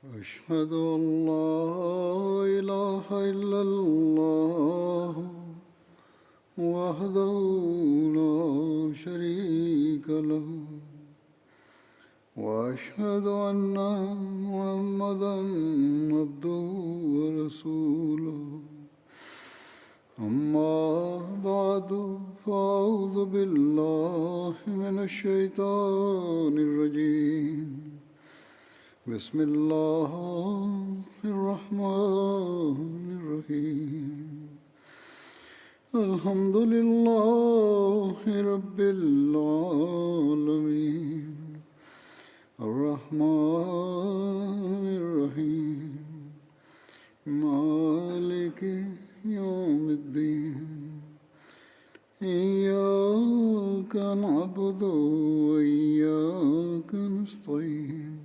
أشهد أن لا إله إلا الله وحده لا شريك له وأشهد أن محمدا عبده ورسوله أما بعد فأعوذ بالله من الشيطان الرجيم بسم الله الرحمن الرحيم الحمد لله رب العالمين الرحمن الرحيم مالك يوم الدين إياك نعبد وإياك نستعين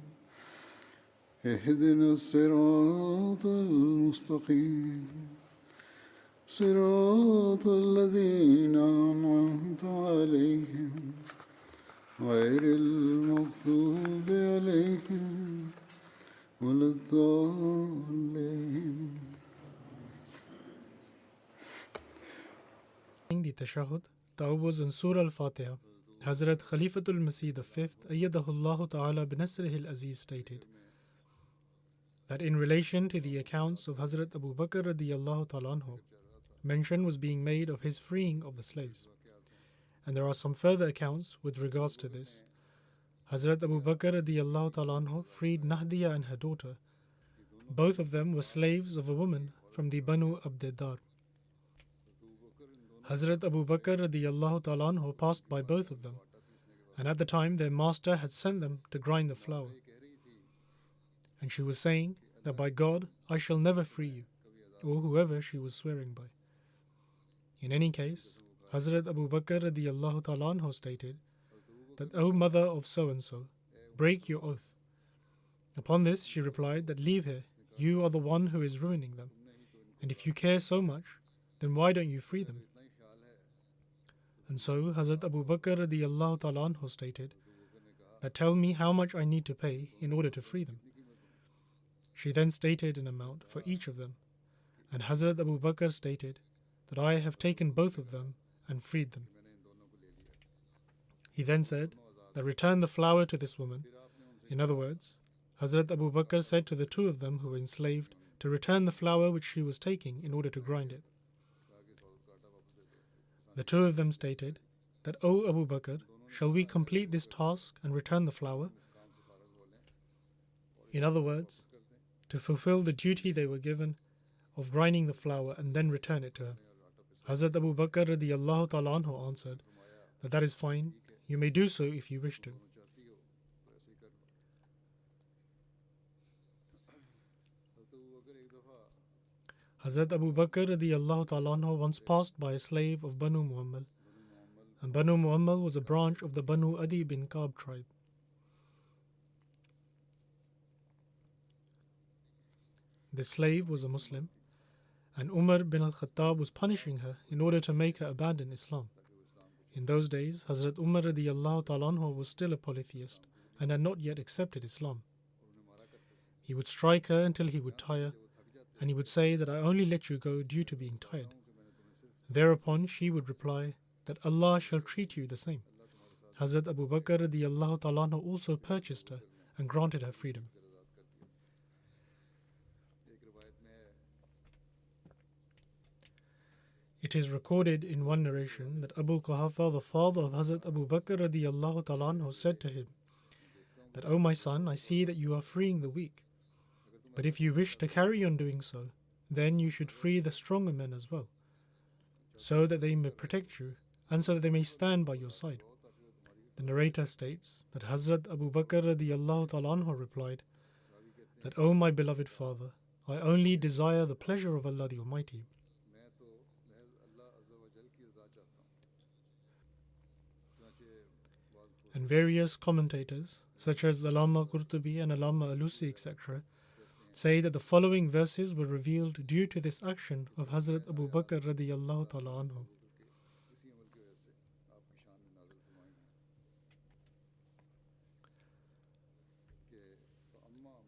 اهدنا الصراط المستقيم صراط الذين أنعمت عليهم غير المغضوب عليهم ولا الضالين. The Tashahhud, Ta'awuz and Surah Al-Fatiha, Hazrat Khalifatul Masih V, Ayyadahullah Ta'ala binasrihi al-Aziz stated that in relation to the accounts of Hazrat Abu Bakr radiyallahu ta'ala anhu, mention was being made of his freeing of the slaves. And there are some further accounts with regards to this. Hazrat Abu Bakr radiyallahu ta'ala anhu freed Nahdiya and her daughter. Both of them were slaves of a woman from the Banu Abdiddar. Hazrat Abu Bakr radiyallahu ta'ala anhu passed by both of them, and at the time their master had sent them to grind the flour. And she was saying that by God I shall never free you, or whoever she was swearing by. In any case, Hazrat Abu Bakr radiyallahu ta'ala anhu stated that, O mother of so-and-so, break your oath. Upon this she replied that, leave her, you are the one who is ruining them, and if you care so much, then why don't you free them? And so Hazrat Abu Bakr radiyallahu ta'ala anhu stated that, tell me how much I need to pay in order to free them. She then stated an amount for each of them, and Hazrat Abu Bakr stated that I have taken both of them and freed them. He then said that, return the flour to this woman. In other words, Hazrat Abu Bakr said to the two of them who were enslaved to return the flour which she was taking in order to grind it. The two of them stated that, O Abu Bakr, shall we complete this task and return the flour? In other words, to fulfill the duty they were given of grinding the flour and then return it to her. Hazrat Abu Bakr radiyallahu ta'ala anhu answered that is fine, you may do so if you wish to. Hazrat Abu Bakr radiyallahu ta'ala anhu once passed by a slave of Banu Muammal, and Banu Muammal was a branch of the Banu Adi bin Ka'b tribe. The slave was a Muslim, and Umar bin al-Khattab was punishing her in order to make her abandon Islam. In those days, Hazrat Umar radiyallahu ta'ala anhu was still a polytheist and had not yet accepted Islam. He would strike her until he would tire, and he would say that I only let you go due to being tired. Thereupon she would reply that Allah shall treat you the same. Hazrat Abu Bakr radiyallahu ta'ala anhu also purchased her and granted her freedom. It is recorded in one narration that Abu Quhafa, the father of Hazrat Abu Bakr radiyallahu ta'ala anhu, said to him that, O my son, I see that you are freeing the weak. But if you wish to carry on doing so, then you should free the stronger men as well, so that they may protect you and so that they may stand by your side. The narrator states that Hazrat Abu Bakr radiyallahu ta'ala anhu replied that, O my beloved father, I only desire the pleasure of Allah the Almighty. And various commentators, such as Allama Qurtubi and Allama Alusi, etc., say that the following verses were revealed due to this action of Hazrat Abu Bakr radiyallahu ta'ala anhu.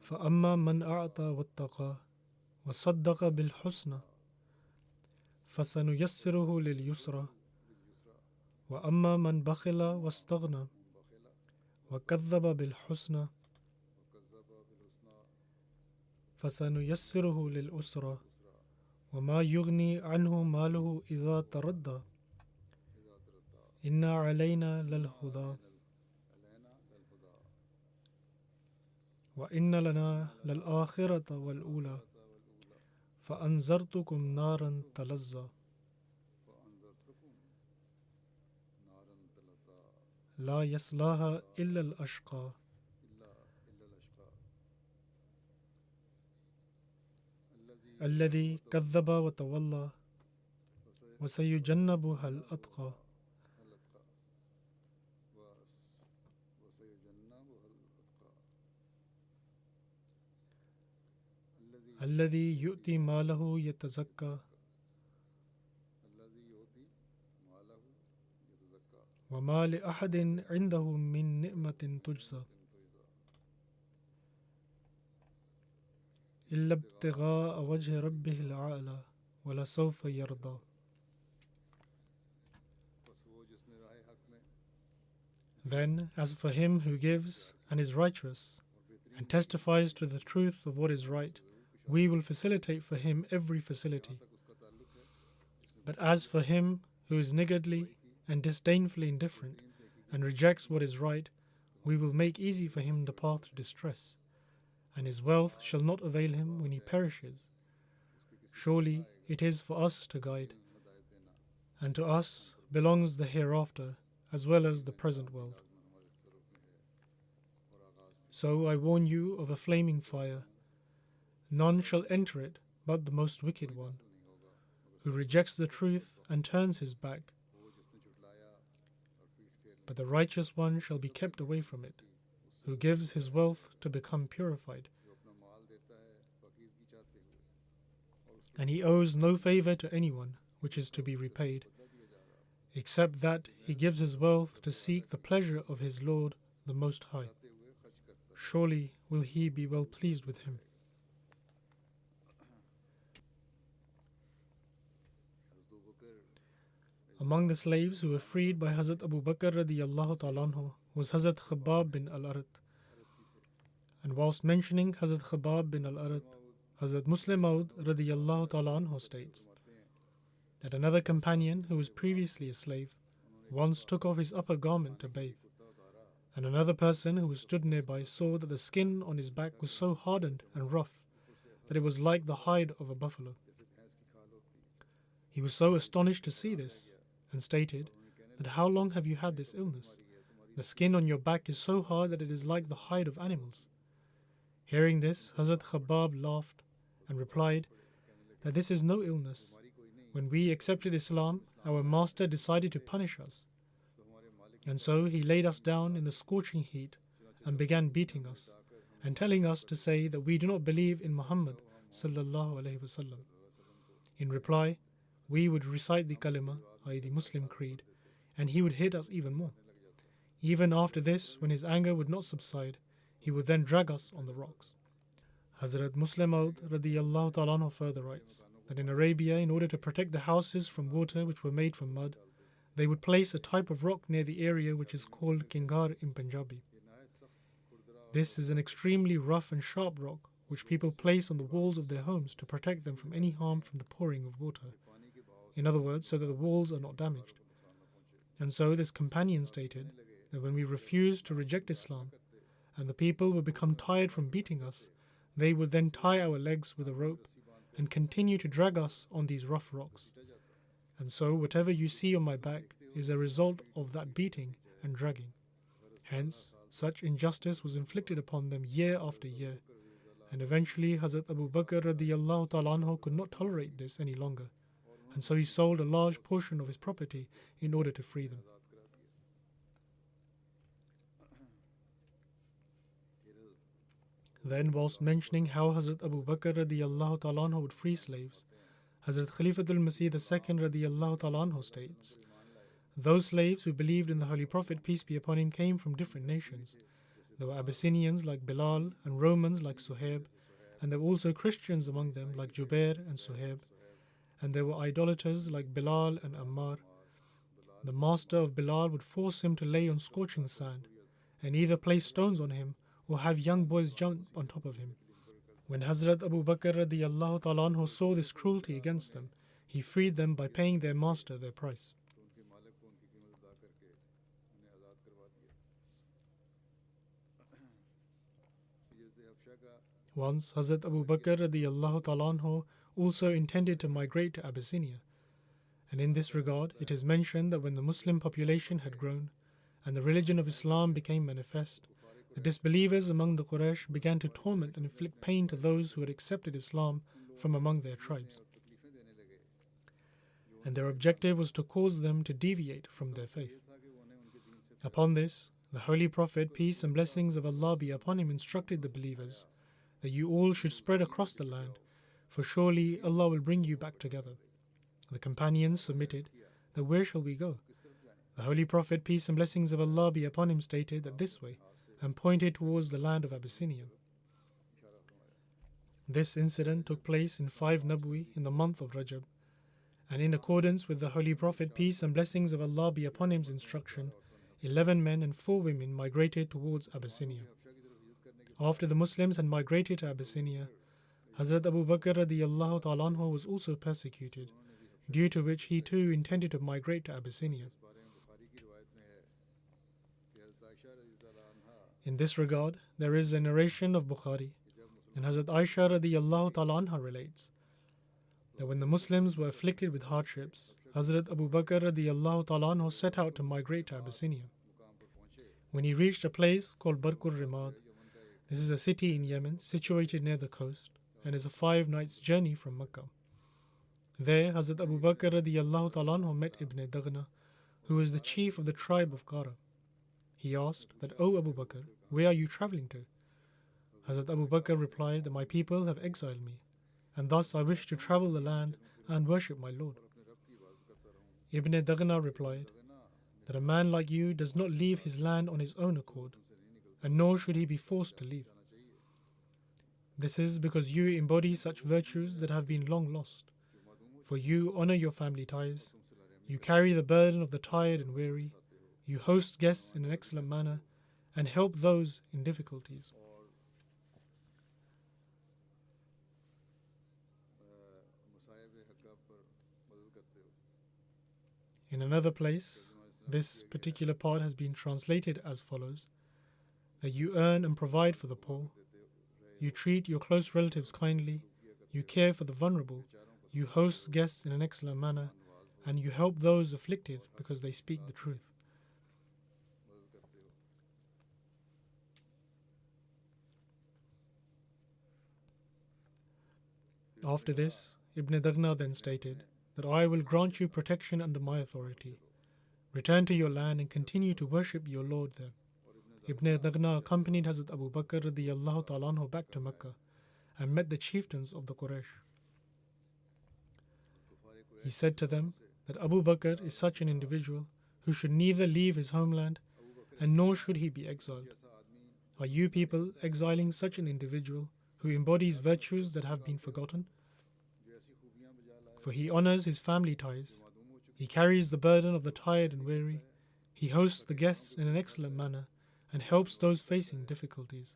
فأما من أعطى واتقى وصدق بالحسنى فسنيسره لليسرى وأما من بخل واستغنى وكذب بالحسنى فسنيسره للأسرى وما يغني عنه ماله إذا تردى إن علينا للهدى وإن لنا للآخرة والأولى فأنذرتكم نارا تلظى لا يصلاها إلا الأشقى الذي كذب وتولى وسيجنبها الأتقى الذي يؤتي ماله يتزكى وما لأحد عنده من نعمة تجزى إلا ابتغاء وجه ربه الأعلى ولسوف يرضى. Then, as for him who gives and is righteous and testifies to the truth of what is right, we will facilitate for him every facility. But as for him who is niggardly and disdainfully indifferent and rejects what is right, we will make easy for him the path to distress, and his wealth shall not avail him when he perishes. Surely it is for us to guide, and to us belongs the hereafter as well as the present world. So I warn you of a flaming fire. None shall enter it but the most wicked one, who rejects the truth and turns his back. But the righteous one shall be kept away from it, who gives his wealth to become purified. And he owes no favor to anyone which is to be repaid, except that he gives his wealth to seek the pleasure of his Lord the Most High. Surely will he be well pleased with him. Among the slaves who were freed by Hazrat Abu Bakr radiyallahu ta'ala anhu was Hazrat Khabbab bin al-Arat. And whilst mentioning Hazrat Khabbab bin al-Arat, Hazrat Muslim Maud radiyallahu ta'ala anhu states that another companion who was previously a slave once took off his upper garment to bathe, and another person who stood nearby saw that the skin on his back was so hardened and rough that it was like the hide of a buffalo. He was so astonished to see this and stated that, "How long have you had this illness? The skin on your back is so hard that it is like the hide of animals." Hearing this, Hazrat Khabbab laughed and replied that this is no illness. When we accepted Islam, our master decided to punish us. And so he laid us down in the scorching heat and began beating us and telling us to say that we do not believe in Muhammad sallallahu alaihi wasallam. In reply, we would recite the kalima, i.e. the Muslim creed, and he would hit us even more. Even after this, when his anger would not subside, he would then drag us on the rocks. Hazrat Muslim Maud radiyallahu ta'ala anhu further writes that in Arabia, in order to protect the houses from water which were made from mud, they would place a type of rock near the area which is called Kingar in Punjabi. This is an extremely rough and sharp rock which people place on the walls of their homes to protect them from any harm from the pouring of water. In other words, so that the walls are not damaged. And so this companion stated that when we refused to reject Islam and the people would become tired from beating us, they would then tie our legs with a rope and continue to drag us on these rough rocks. And so whatever you see on my back is a result of that beating and dragging. Hence, such injustice was inflicted upon them year after year. And eventually Hazrat Abu Bakr radiyallahu ta'ala anhu could not tolerate this any longer. And so he sold a large portion of his property in order to free them. Then, whilst mentioning how Hazrat Abu Bakr radiyallahu ta'ala anhu would free slaves, Hazrat Khalifatul Masih II radiyallahu ta'ala anhu states, "Those slaves who believed in the Holy Prophet, peace be upon him, came from different nations, There were Abyssinians like Bilal and Romans like Suhaib, and there were also Christians among them like Jubair and Suhaib, and there were idolaters like Bilal and Ammar. The master of Bilal would force him to lay on scorching sand, and either place stones on him or have young boys jump on top of him. When Hazrat Abu Bakr radiyallahu ta'ala anhu saw this cruelty against them, he freed them by paying their master their price. Once, Hazrat Abu Bakr radiyallahu ta'ala anhu also intended to migrate to Abyssinia, and in this regard it is mentioned that when the Muslim population had grown and the religion of Islam became manifest, the disbelievers among the Quraysh began to torment and inflict pain to those who had accepted Islam from among their tribes. And their objective was to cause them to deviate from their faith. Upon this, the Holy Prophet, peace and blessings of Allah be upon him, instructed the believers that you all should spread across the land, for surely Allah will bring you back together. The companions submitted that where shall we go? The Holy Prophet, peace and blessings of Allah be upon him, stated that this way, and pointed towards the land of Abyssinia. This incident took place in 5 Nabwi in the month of Rajab, and in accordance with the Holy Prophet, peace and blessings of Allah be upon him's instruction, 11 men and 4 women migrated towards Abyssinia. After the Muslims had migrated to Abyssinia, Hazrat Abu Bakr radiyallahu ta'ala anhu was also persecuted, due to which he too intended to migrate to Abyssinia. In this regard, there is a narration of Bukhari, and Hazrat Aisha radiyallahu ta'ala anha relates that when the Muslims were afflicted with hardships, Hazrat Abu Bakr radiyallahu ta'ala anhu set out to migrate to Abyssinia. When he reached a place called Barkur Rimad, this is a city in Yemen situated near the coast and is a 5 nights journey from Mecca. There, Hazrat Abu Bakr radiyallahu ta'ala anhu met Ibn Daghna, who was the chief of the tribe of Qara. He asked that, "O Abu Bakr, where are you travelling to?" Hazrat Abu Bakr replied that my people have exiled me, and thus I wish to travel the land and worship my Lord. Ibn Daghna replied that a man like you does not leave his land on his own accord, and nor should he be forced to leave. This is because you embody such virtues that have been long lost. For you honor your family ties, you carry the burden of the tired and weary, you host guests in an excellent manner, and help those in difficulties. In another place, this particular part has been translated as follows: that you earn and provide for the poor, you treat your close relatives kindly, you care for the vulnerable, you host guests in an excellent manner, and you help those afflicted because they speak the truth. After this, Ibn Daghna then stated that I will grant you protection under my authority. Return to your land and continue to worship your Lord there. Ibn Daghna accompanied Hazrat Abu Bakr radiyallahu ta'ala anhu back to Mecca and met the chieftains of the Quraysh. He said to them that Abu Bakr is such an individual who should neither leave his homeland and nor should he be exiled. Are you people exiling such an individual who embodies virtues that have been forgotten? For he honors his family ties, he carries the burden of the tired and weary, he hosts the guests in an excellent manner, and helps those facing difficulties.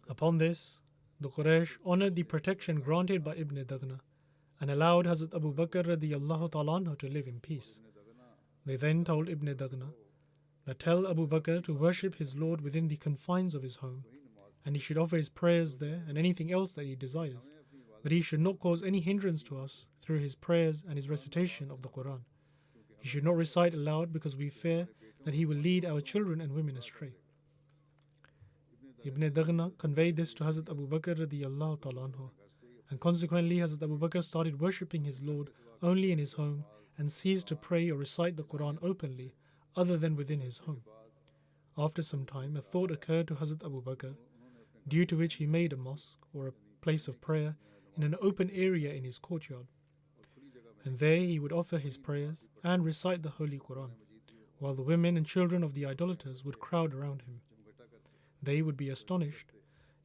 Upon this, the Quraysh honored the protection granted by Ibn Daghna and allowed Hazrat Abu Bakr radiyallahu ta'ala anhu to live in peace. They then told Ibn Daghna that tell Abu Bakr to worship his Lord within the confines of his home, and he should offer his prayers there and anything else that he desires, but he should not cause any hindrance to us through his prayers and his recitation of the Quran. He should not recite aloud because we fear that he will lead our children and women astray. Ibn Daghna conveyed this to Hazrat Abu Bakr radiyallahu ta'ala anhu, and consequently Hazrat Abu Bakr started worshipping his Lord only in his home and ceased to pray or recite the Quran openly other than within his home. After some time, a thought occurred to Hazrat Abu Bakr, due to which he made a mosque or a place of prayer in an open area in his courtyard, and there he would offer his prayers and recite the Holy Quran, while the women and children of the idolaters would crowd around him. they would be astonished.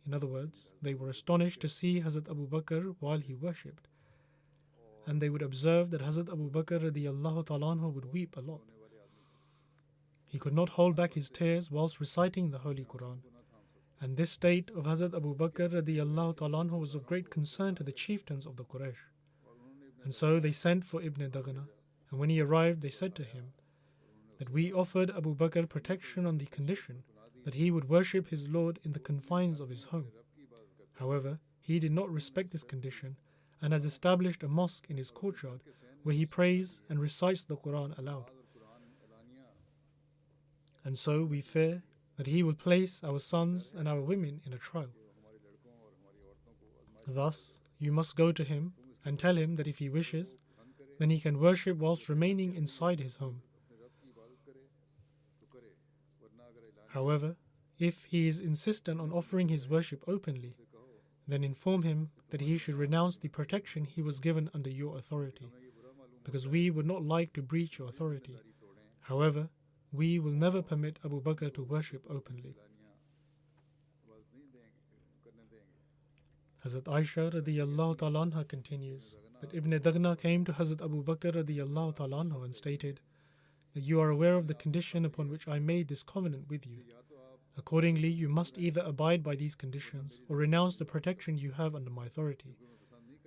In other words, they were astonished to see Hazrat Abu Bakr while he worshipped. And they would observe that Hazrat Abu Bakr radiallahu ta'ala anhu would weep a lot. He could not hold back his tears whilst reciting the Holy Quran. And this state of Hazrat Abu Bakr radiallahu ta'ala anhu was of great concern to the chieftains of the Quraysh. And so they sent for Ibn Daghna, and when he arrived they said to him that we offered Abu Bakr protection on the condition that he would worship his Lord in the confines of his home. However, he did not respect this condition and has established a mosque in his courtyard where he prays and recites the Quran aloud. And so we fear that he will place our sons and our women in a trial. Thus, you must go to him and tell him that if he wishes, then he can worship whilst remaining inside his home. However, if he is insistent on offering his worship openly, then inform him that he should renounce the protection he was given under your authority, because we would not like to breach your authority. However, we will never permit Abu Bakr to worship openly. Hazrat Aisha radiyallahu ta'ala anha continues that Ibn Daghna came to Hazrat Abu Bakr radiyallahu ta'ala anhu and stated that you are aware of the condition upon which I made this covenant with you. Accordingly, you must either abide by these conditions or renounce the protection you have under my authority,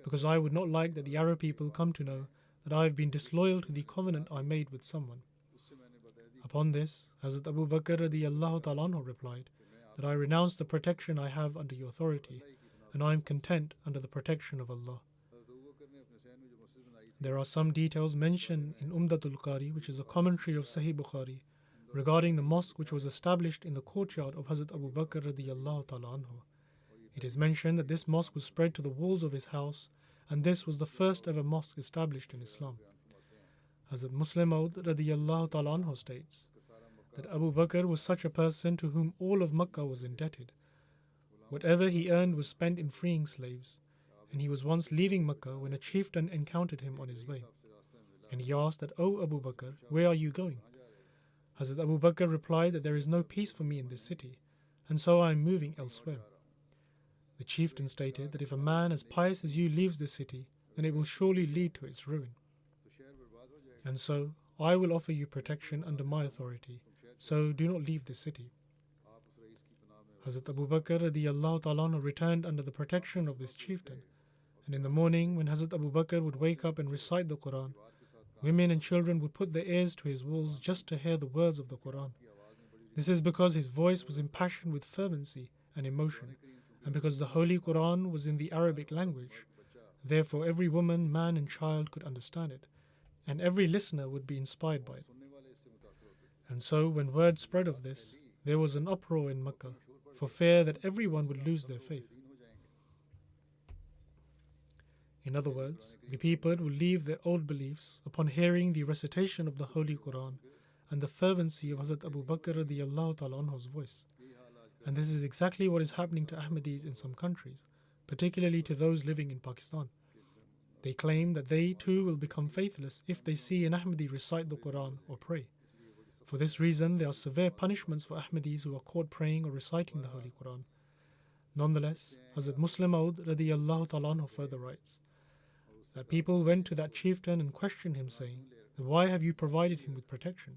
because I would not like that the Arab people come to know that I have been disloyal to the covenant I made with someone. Upon this, Hazrat Abu Bakr radiyallahu ta'ala anhu replied that I renounce the protection I have under your authority, and I am content under the protection of Allah. There are some details mentioned in Umdatul Qari, which is a commentary of Sahih Bukhari, regarding the mosque which was established in the courtyard of Hazrat Abu Bakr radiyallahu ta'ala anhu. It is mentioned that this mosque was spread to the walls of his house, and this was the first ever mosque established in Islam. Hazrat Muslim Maud radiyallahu ta'ala anhu states that Abu Bakr was such a person to whom all of Makkah was indebted. Whatever he earned was spent in freeing slaves, and he was once leaving Makkah when a chieftain encountered him on his way. And he asked that, O Abu Bakr, where are you going? Hazrat Abu Bakr replied that there is no peace for me in this city, and so I am moving elsewhere. The chieftain stated that if a man as pious as you leaves this city, then it will surely lead to its ruin. And so I will offer you protection under my authority, so do not leave this city. Hazrat Abu Bakr radiyallahu ta'ala anhu returned under the protection of this chieftain, and in the morning when Hazrat Abu Bakr would wake up and recite the Quran, women and children would put their ears to his walls just to hear the words of the Quran. This is because his voice was impassioned with fervency and emotion, and because the Holy Quran was in the Arabic language. Therefore every woman, man and child could understand it, and every listener would be inspired by it. And so when word spread of this, there was an uproar in Makkah, for fear that everyone would lose their faith. In other words, the people would leave their old beliefs upon hearing the recitation of the Holy Quran and the fervency of Hazrat Abu Bakr radiyallahu ta'ala anhu's voice. And this is exactly what is happening to Ahmadis in some countries, particularly to those living in Pakistan. They claim that they too will become faithless if they see an Ahmadi recite the Quran or pray. For this reason, there are severe punishments for Ahmadis who are caught praying or reciting the Holy Quran. Nonetheless, Hazrat Muslim Maud radiyallahu ta'ala anhu further writes that people went to that chieftain and questioned him, saying, why have you provided him with protection?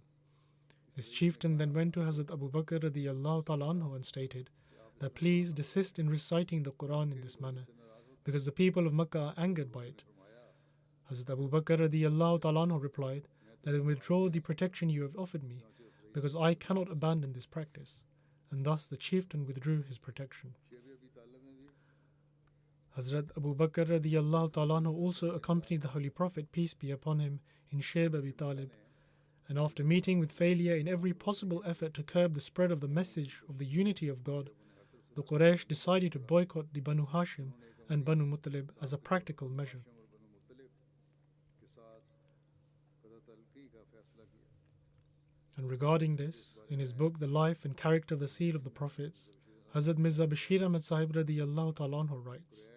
This chieftain then went to Hazrat Abu Bakr radiyallahu ta'ala anhu and stated that please desist in reciting the Quran in this manner, because the people of Makkah are angered by it. Hazrat Abu Bakr radiyallahu ta'ala anhu replied that I withdraw the protection you have offered me, because I cannot abandon this practice. And thus the chieftain withdrew his protection. Hazrat Abu Bakr radiyallahu ta'ala anhu also accompanied the Holy Prophet, peace be upon him, in Shayb Abi Talib, and after meeting with failure in every possible effort to curb the spread of the message of the unity of God, the Quraysh decided to boycott the Banu Hashim and Banu Muttalib as a practical measure. And regarding this, in his book The Life and Character of the Seal of the Prophets, Hazrat Mirza Bashir Ahmad Sahib radiyallahu ta'ala anhu writes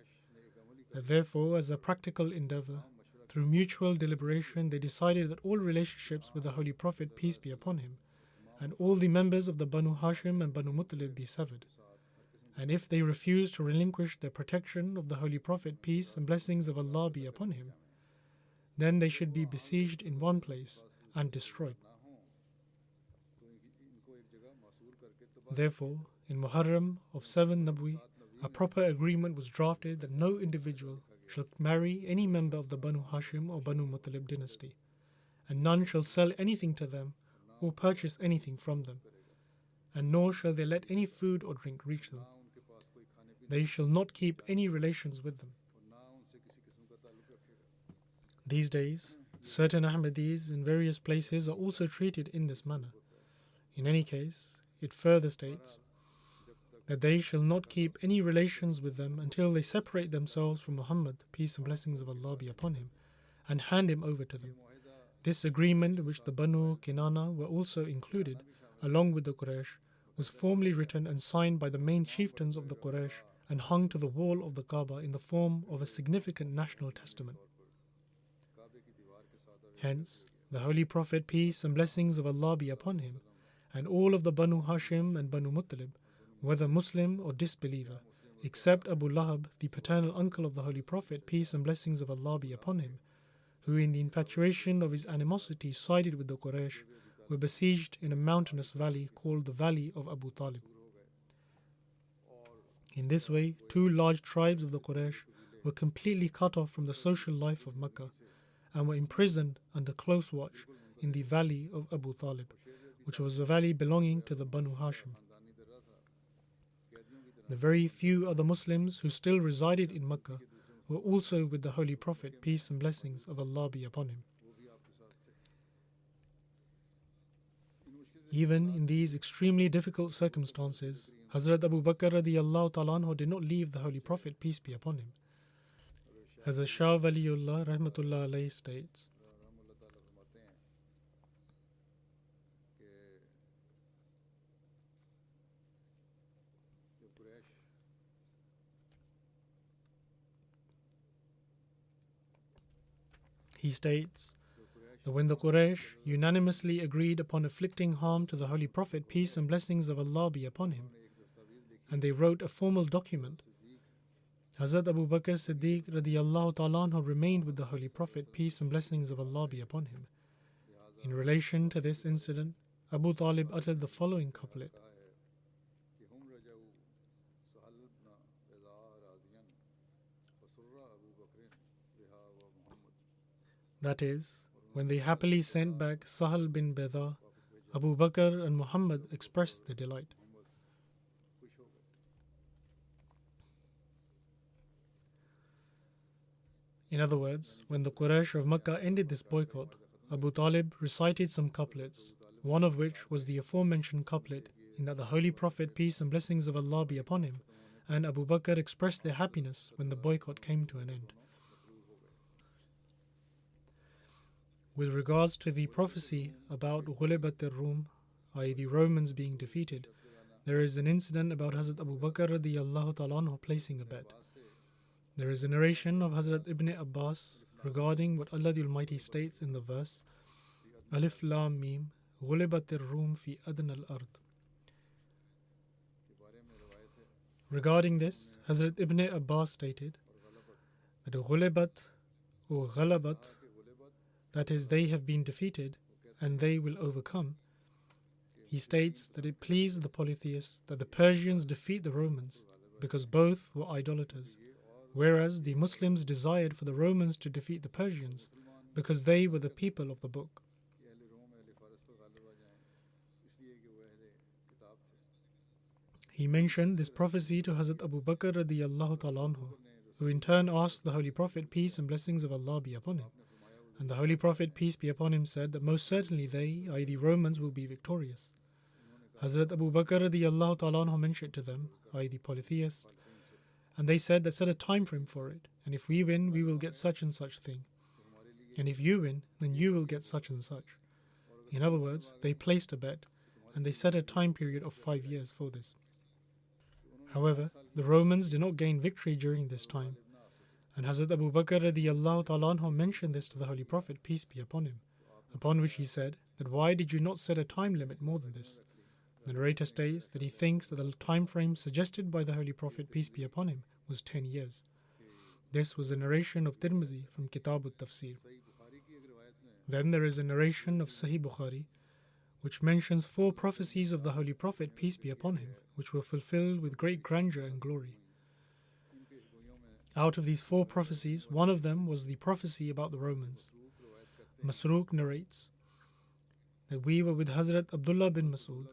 that therefore, as a practical endeavor, through mutual deliberation, they decided that all relationships with the Holy Prophet, peace be upon him, and all the members of the Banu Hashim and Banu Muttalib be severed. And if they refuse to relinquish their protection of the Holy Prophet, peace and blessings of Allah be upon him, then they should be besieged in one place and destroyed. Therefore, in Muharram of 7 Nabwi, a proper agreement was drafted that no individual shall marry any member of the Banu Hashim or Banu Muttalib dynasty, and none shall sell anything to them or purchase anything from them, and nor shall they let any food or drink reach them. They shall not keep any relations with them. These days, certain Ahmadis in various places are also treated in this manner. In any case, it further states that they shall not keep any relations with them until they separate themselves from Muhammad, peace and blessings of Allah be upon him, and hand him over to them. This agreement, in which the Banu Kinana were also included, along with the Quraysh, was formally written and signed by the main chieftains of the Quraysh and hung to the wall of the Kaaba in the form of a significant national testament. Hence, the Holy Prophet, peace and blessings of Allah be upon him, and all of the Banu Hashim and Banu Muttalib, whether Muslim or disbeliever, except Abu Lahab, the paternal uncle of the Holy Prophet, peace and blessings of Allah be upon him, who in the infatuation of his animosity sided with the Quraysh, were besieged in a mountainous valley called the Valley of Abu Talib. In this way, two large tribes of the Quraysh were completely cut off from the social life of Mecca and were imprisoned under close watch in the Valley of Abu Talib, which was a valley belonging to the Banu Hashim. The very few other Muslims who still resided in Mecca were also with the Holy Prophet, peace and blessings of Allah be upon him. Even in these extremely difficult circumstances, Hazrat Abu Bakr radiyallahu ta'ala anhu did not leave the Holy Prophet, peace be upon him. Hazrat Shah Waliullah rahmatullah alayhi states, he states that when the Quraysh unanimously agreed upon inflicting harm to the Holy Prophet, peace and blessings of Allah be upon him, and they wrote a formal document, Hazrat Abu Bakr Siddiq radiyallahu ta'ala anhu remained with the Holy Prophet, peace and blessings of Allah be upon him. In relation to this incident, Abu Talib uttered the following couplet: that is, when they happily sent back Sahal bin Beda, Abu Bakr and Muhammad expressed their delight. In other words, when the Quraysh of Makkah ended this boycott, Abu Talib recited some couplets, one of which was the aforementioned couplet in that the Holy Prophet, peace and blessings of Allah be upon him, and Abu Bakr expressed their happiness when the boycott came to an end. With regards to the prophecy about Ghulibat al-Rum, i.e. the Romans being defeated, there is an incident about Hazrat Abu Bakr radiyallahu ta'ala anhu placing a bet. There is a narration of Hazrat Ibn Abbas regarding what Allah the Almighty states in the verse, Alif Lam Mim, Ghulibat al-Rum fi adna al-ard. Regarding this, Hazrat Ibn Abbas stated that Ghulibat or Ghalabat, that is, they have been defeated and they will overcome. He states that it pleased the polytheists that the Persians defeat the Romans because both were idolaters, whereas the Muslims desired for the Romans to defeat the Persians because they were the people of the book. He mentioned this prophecy to Hazrat Abu Bakr radiyallahu ta'ala anhu, who in turn asked the Holy Prophet, peace and blessings of Allah be upon him. And the Holy Prophet, peace be upon him, said that most certainly they, i.e. the Romans, will be victorious. Hazrat Abu Bakr radiyallahu ta'ala anhu mentioned to them, i.e. the polytheists, and they said that set a time frame for it, and if we win, we will get such and such thing. And if you win, then you will get such and such. In other words, they placed a bet, and they set a time period of 5 years for this. However, the Romans did not gain victory during this time, and Hazrat Abu Bakr radiyallahu ta'ala anhu mentioned this to the Holy Prophet, peace be upon him, upon which he said, that why did you not set a time limit more than this? The narrator states that he thinks that the time frame suggested by the Holy Prophet, peace be upon him, was 10 years. This was a narration of Tirmizi from Kitab al-Tafsir. Then there is a narration of Sahih Bukhari, which mentions 4 prophecies of the Holy Prophet, peace be upon him, which were fulfilled with great grandeur and glory. Out of these 4 prophecies, one of them was the prophecy about the Romans. Masruq narrates that we were with Hazrat Abdullah bin Mas'ud,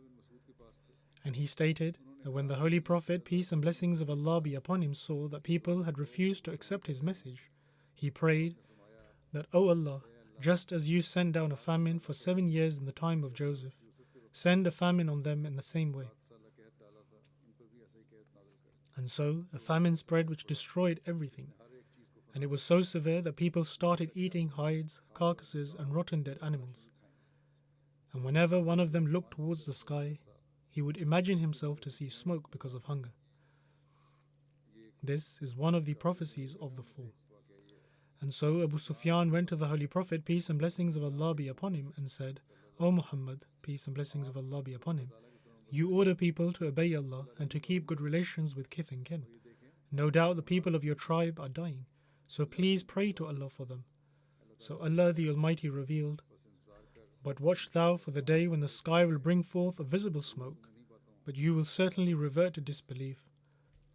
and he stated that when the Holy Prophet, peace and blessings of Allah be upon him, saw that people had refused to accept his message, he prayed that, O Allah, just as you sent down a famine for 7 years in the time of Joseph, send a famine on them in the same way. And so a famine spread which destroyed everything, and it was so severe that people started eating hides, carcasses, and rotten dead animals. And whenever one of them looked towards the sky, he would imagine himself to see smoke because of hunger. This is one of the prophecies of the 4. And so Abu Sufyan went to the Holy Prophet, peace and blessings of Allah be upon him, and said, O Muhammad, peace and blessings of Allah be upon him, you order people to obey Allah and to keep good relations with kith and kin. No doubt the people of your tribe are dying, so please pray to Allah for them. So Allah the Almighty revealed, but watch thou for the day when the sky will bring forth a visible smoke, but you will certainly revert to disbelief.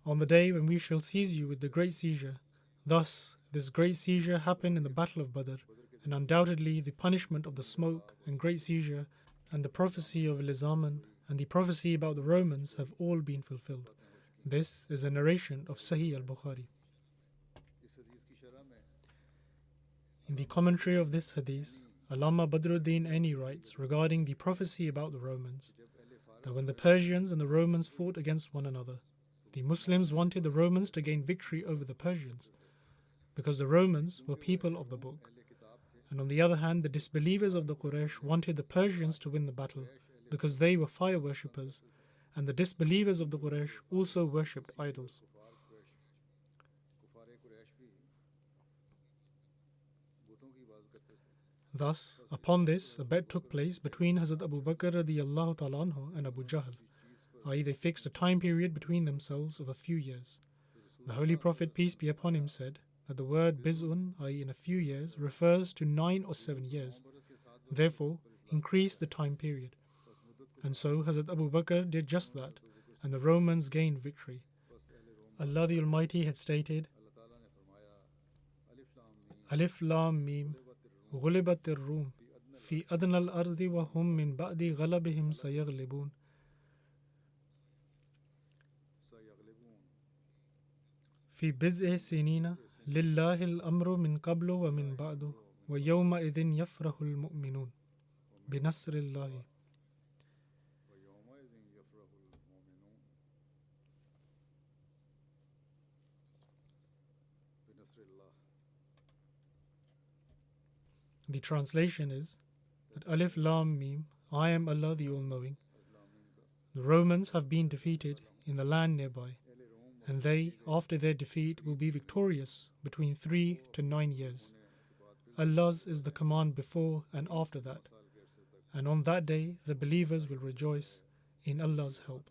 On the day when we shall seize you with the great seizure, thus this great seizure happened in the battle of Badr, and undoubtedly the punishment of the smoke and great seizure and the prophecy of Lizaman and the prophecy about the Romans have all been fulfilled. This is a narration of Sahih al-Bukhari. In the commentary of this hadith, Allama Badruddin Aini writes regarding the prophecy about the Romans, that when the Persians and the Romans fought against one another, the Muslims wanted the Romans to gain victory over the Persians, because the Romans were people of the book. And on the other hand, the disbelievers of the Quraysh wanted the Persians to win the battle, because they were fire worshippers, and the disbelievers of the Quraysh also worshipped idols. Thus, upon this, a bet took place between Hazrat Abu Bakr radiyallahu ta'ala anhu and Abu Jahl, i.e. they fixed a time period between themselves of a few years. The Holy Prophet, peace be upon him, said that the word biz'un, i.e. in a few years, refers to 9 or 7 years. Therefore, increase the time period. And so Hazrat Abu Bakr did just that, and the Romans gained victory. Allah the Almighty had stated, Alif Lam Mim غلبت الروم في أدنى الأرض وهم من بعد غلبهم سيغلبون في بضع سنين لله الأمر من قبل ومن بعد ويومئذ يفرح المؤمنون بنصر الله. The translation is that Alif Lam Mim, I am Allah the All-Knowing. The Romans have been defeated in the land nearby, and they, after their defeat, will be victorious between 3 to 9 years. Allah's is the command before and after that, and on that day the believers will rejoice in Allah's help.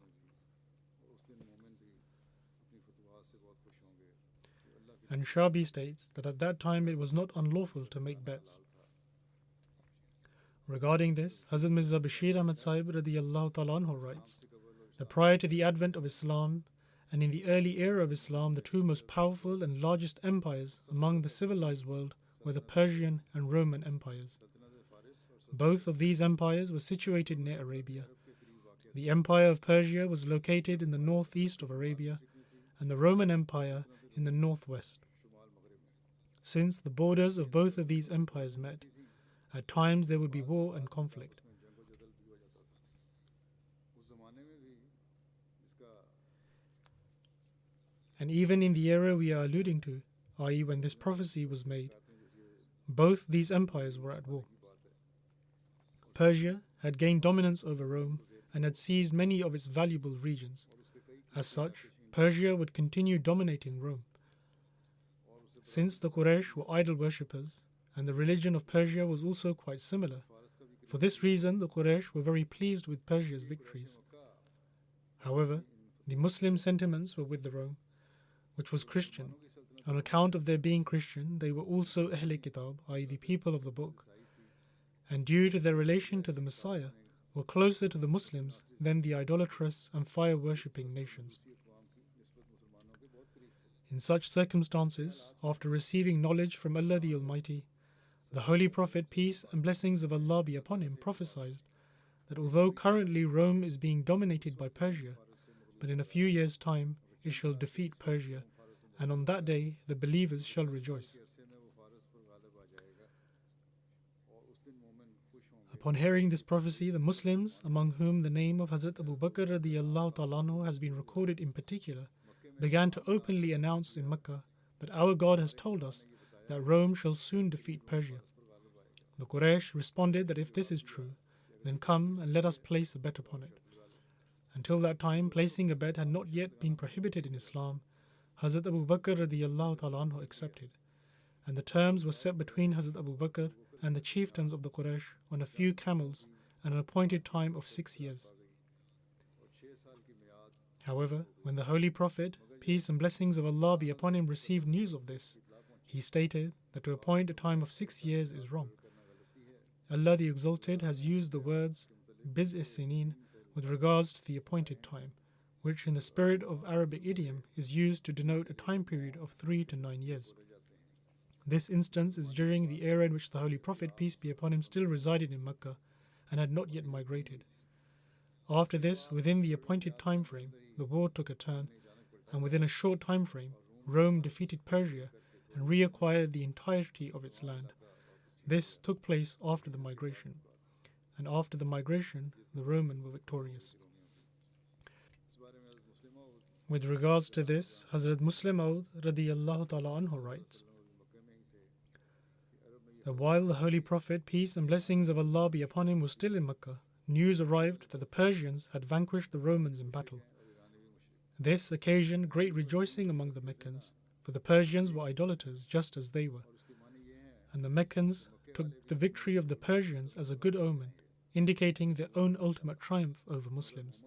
And Shabi states that at that time it was not unlawful to make bets. Regarding this, Hazrat Mirza Bashir Ahmad Sahib radiyallahu ta'ala anhu writes that prior to the advent of Islam and in the early era of Islam, the two most powerful and largest empires among the civilized world were the Persian and Roman empires. Both of these empires were situated near Arabia. The Empire of Persia was located in the northeast of Arabia, and the Roman Empire in the northwest. Since the borders of both of these empires met, at times there would be war and conflict. And even in the era we are alluding to, i.e. when this prophecy was made, both these empires were at war. Persia had gained dominance over Rome and had seized many of its valuable regions. As such, Persia would continue dominating Rome. Since the Quraysh were idol worshippers, and the religion of Persia was also quite similar, For this reason, the Quraysh were very pleased with Persia's victories. However, the Muslim sentiments were with the Rome, which was Christian. On account of their being Christian, they were also Ahl Kitab, i.e. the people of the book, and due to their relation to the Messiah, were closer to the Muslims than the idolatrous and fire-worshipping nations. In such circumstances, after receiving knowledge from Allah the Almighty, the Holy Prophet, peace and blessings of Allah be upon him, prophesied that although currently Rome is being dominated by Persia, but in a few years' time it shall defeat Persia, and on that day the believers shall rejoice. Upon hearing this prophecy, the Muslims, among whom the name of Hazrat Abu Bakr radiyallahu ta'ala anhu has been recorded in particular, began to openly announce in Mecca that our God has told us that Rome shall soon defeat Persia. The Quraysh responded that if this is true, then come and let us place a bet upon it. Until that time, placing a bet had not yet been prohibited in Islam. Hazrat Abu Bakr radiyallahu ta'ala anhu accepted, and the terms were set between Hazrat Abu Bakr and the chieftains of the Quraysh on a few camels and an appointed time of 6 years. However, when the Holy Prophet, peace and blessings of Allah be upon him, received news of this, he stated that to appoint a time of 6 years is wrong. Allah the Exalted has used the words Biz-e Sinin with regards to the appointed time, which in the spirit of Arabic idiom is used to denote a time period of 3 to 9 years. This instance is during the era in which the Holy Prophet, peace be upon him, still resided in Mecca and had not yet migrated. After this, within the appointed time frame, the war took a turn, and within a short time frame, Rome defeated Persia and reacquired the entirety of its land. This took place after the migration, and after the migration, the Romans were victorious. With regards to this, Hazrat Muslim Maud radiyallahu ta'ala anhu writes that while the Holy Prophet, peace and blessings of Allah be upon him, was still in Mecca, news arrived that the Persians had vanquished the Romans in battle. This occasioned great rejoicing among the Meccans, for the Persians were idolaters just as they were, and the Meccans took the victory of the Persians as a good omen, indicating their own ultimate triumph over Muslims.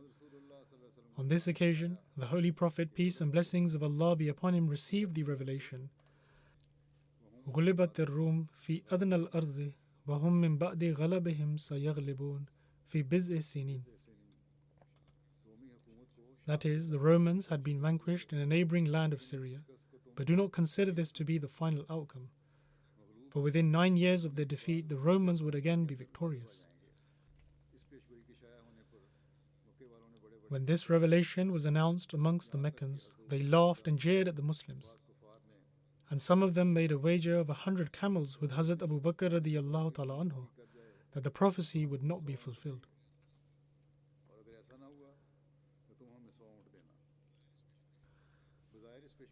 On this occasion, the Holy Prophet, peace and blessings of Allah be upon him, received the revelation غُلِبَتِ الرُّومُ فِي أَدْنَى الْأَرْضِ وَهُمْ مِنْ بَعْدِ غَلَبِهِمْ سَيَغْلِبُونَ فِي بِضْعِ سِنِينَ. That is, the Romans had been vanquished in a neighboring land of Syria, but do not consider this to be the final outcome. For within 9 years of their defeat, the Romans would again be victorious. When this revelation was announced amongst the Meccans, they laughed and jeered at the Muslims, and some of them made a wager of 100 camels with Hazrat Abu Bakr radiyallahu ta'ala anhu that the prophecy would not be fulfilled.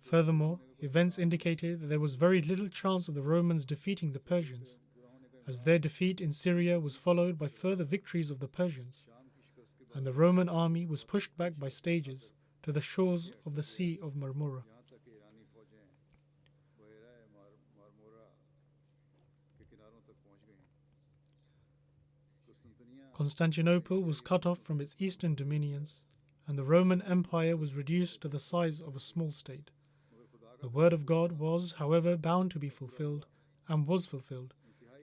Furthermore, events indicated that there was very little chance of the Romans defeating the Persians, as their defeat in Syria was followed by further victories of the Persians, and the Roman army was pushed back by stages to the shores of the Sea of Marmara. Constantinople was cut off from its eastern dominions, and the Roman Empire was reduced to the size of a small state. The word of God was, however, bound to be fulfilled, and was fulfilled.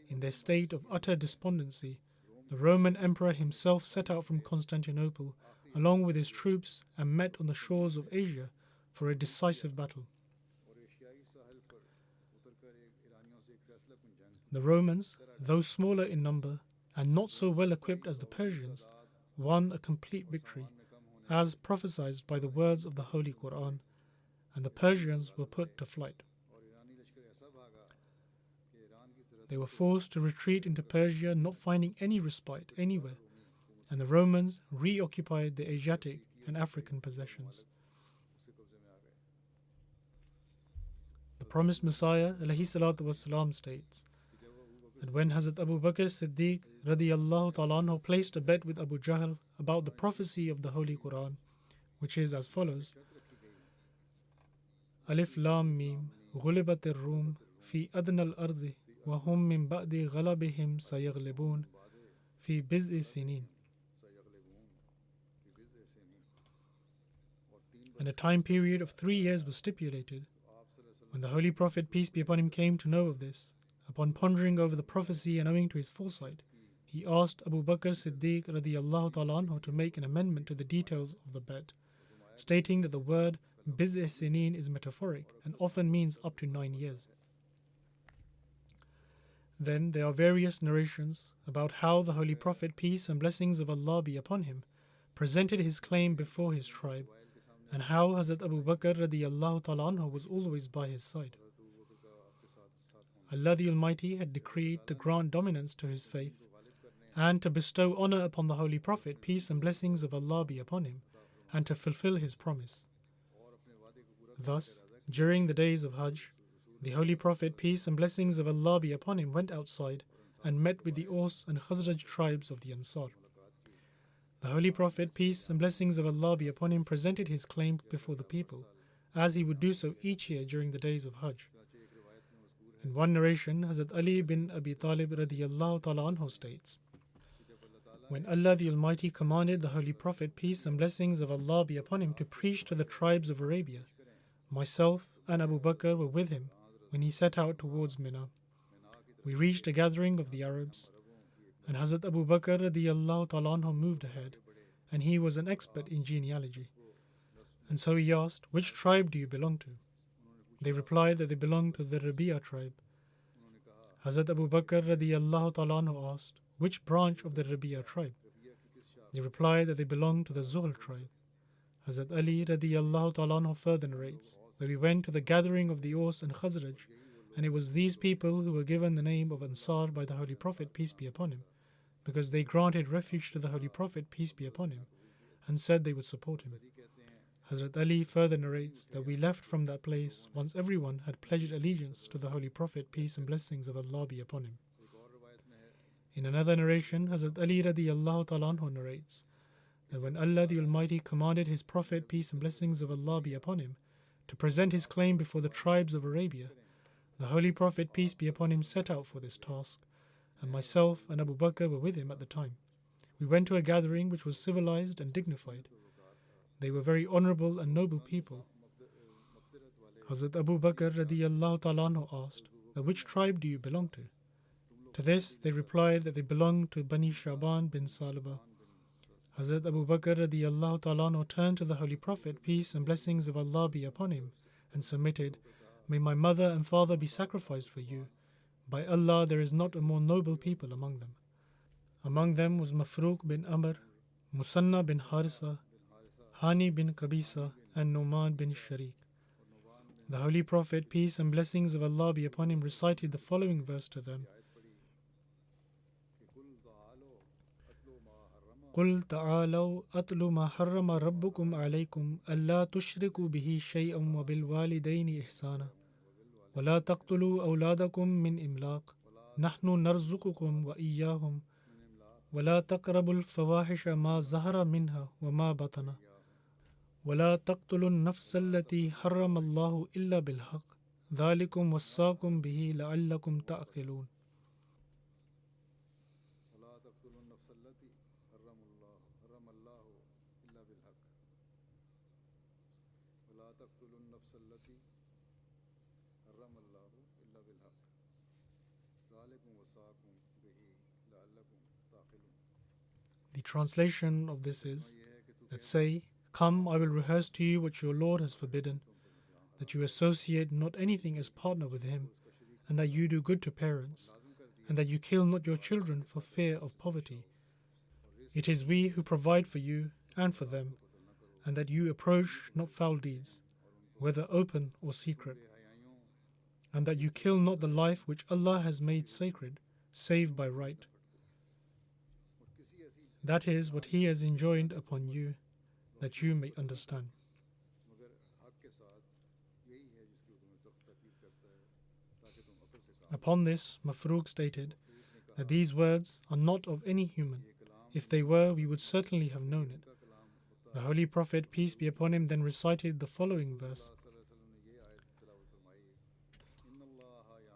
In their state of utter despondency, the Roman emperor himself set out from Constantinople along with his troops and met on the shores of Asia for a decisive battle. The Romans, though smaller in number and not so well equipped as the Persians, won a complete victory, as prophesied by the words of the Holy Quran, and the Persians were put to flight. They were forced to retreat into Persia, not finding any respite anywhere, and the Romans reoccupied the Asiatic and African possessions. The promised Messiah ﷺ states that when Hazrat Abu Bakr Siddiq radiyallahu ta'ala anhu placed a bet with Abu Jahl about the prophecy of the Holy Quran, which is as follows: Alif Lam Mim غُلِبَتِ الرُّومُ فِي أَدْنَى الْأَرْضِ وَهُمْ مِنْ بَعْدِ غَلَبِهِمْ سَيَغْلِبُونَ في بضع سنين. And a time period of 3 years was stipulated. When the Holy Prophet, peace be upon him, came to know of this, upon pondering over the prophecy and owing to his foresight, he asked Abu Bakr Siddiq radiyallahu ta'ala anhu to make an amendment to the details of the bet, stating that the word Biz'i Sinin is metaphoric and often means up to 9 years. Then there are various narrations about how the Holy Prophet, peace and blessings of Allah be upon him, presented his claim before his tribe, and how Hazrat Abu Bakr radiyallahu ta'ala anhu was always by his side. Allah the Almighty had decreed to grant dominance to his faith and to bestow honor upon the Holy Prophet, peace and blessings of Allah be upon him, and to fulfill his promise. Thus, during the days of Hajj, the Holy Prophet, peace and blessings of Allah be upon him, went outside and met with the Aus and Khazraj tribes of the Ansar. The Holy Prophet, peace and blessings of Allah be upon him, presented his claim before the people, as he would do so each year during the days of Hajj. In one narration, Hazrat Ali bin Abi Talib radiyallahu ta'ala anhu states, when Allah the Almighty commanded the Holy Prophet, peace and blessings of Allah be upon him, to preach to the tribes of Arabia, myself and Abu Bakr were with him when he set out towards Mina. We reached a gathering of the Arabs, and Hazrat Abu Bakr radiyallahu ta'ala anhu moved ahead, and he was an expert in genealogy. And so he asked, which tribe do you belong to? They replied that they belonged to the Rabi'a tribe. Hazrat Abu Bakr radiyallahu ta'ala anhu asked, which branch of the Rabi'a tribe? They replied that they belonged to the Zuhl tribe. Hazrat Ali radiyallahu ta'ala anhu further narrates that we went to the gathering of the Aus and Khazraj, and it was these people who were given the name of Ansar by the Holy Prophet, peace be upon him, because they granted refuge to the Holy Prophet, peace be upon him, and said they would support him. Hazrat Ali further narrates that we left from that place once everyone had pledged allegiance to the Holy Prophet, peace and blessings of Allah be upon him. In another narration, Hazrat Ali radiyallahu ta'ala anhu narrates that when Allah the Almighty commanded his Prophet, peace and blessings of Allah be upon him, to present his claim before the tribes of Arabia, the Holy Prophet, peace be upon him, set out for this task, and myself and Abu Bakr were with him at the time. We went to a gathering which was civilized and dignified. They were very honorable and noble people. Hazrat Abu Bakr radiyallahu ta'ala anhu asked, which tribe do you belong to? To this they replied that they belonged to Bani Shaban bin Salaba. Hazrat Abu Bakr radiyallahu ta'ala anhu turned to the Holy Prophet, peace and blessings of Allah be upon him, and submitted, may my mother and father be sacrificed for you. By Allah, there is not a more noble people among them. Among them was Mafruq bin Amr, Musanna bin Harisa, Hani bin Qabisa, and Numan bin Sharik. The Holy Prophet, peace and blessings of Allah be upon him, recited the following verse to them. قُلْ تَعَالَوْا أَتْلُ مَا حَرَّمَ رَبُّكُمْ عَلَيْكُمْ أَلَّا تُشْرِكُوا بِهِ شَيْئًا وَبِالْوَالِدَيْنِ إِحْسَانًا وَلَا تَقْتُلُوا أَوْلَادَكُمْ مِنْ إِمْلَاقٍ نَحْنُ نَرْزُقُكُمْ وَإِيَّاهُمْ وَلَا تَقْرَبُوا الْفَوَاحِشَ مَا ظَهَرَ مِنْهَا وَمَا بَطَنَ وَلَا تَقْتُلُوا النَّفْسَ الَّتِي حَرَّمَ اللَّهُ إِلَّا بِالْحَقِّ ذَلِكُمْ وَصَّاكُمْ بِهِ لَعَلَّكُمْ تَعْقِلُونَ. The translation of this is that say, come, I will rehearse to you what your Lord has forbidden, that you associate not anything as partner with him, and that you do good to parents, and that you kill not your children for fear of poverty. It is we who provide for you and for them, and that you approach not foul deeds, whether open or secret, and that you kill not the life which Allah has made sacred, save by right. That is what He has enjoined upon you, that you may understand. Upon this, Mafruq stated that these words are not of any human. If they were, we would certainly have known it. The Holy Prophet, peace be upon him, then recited the following verse.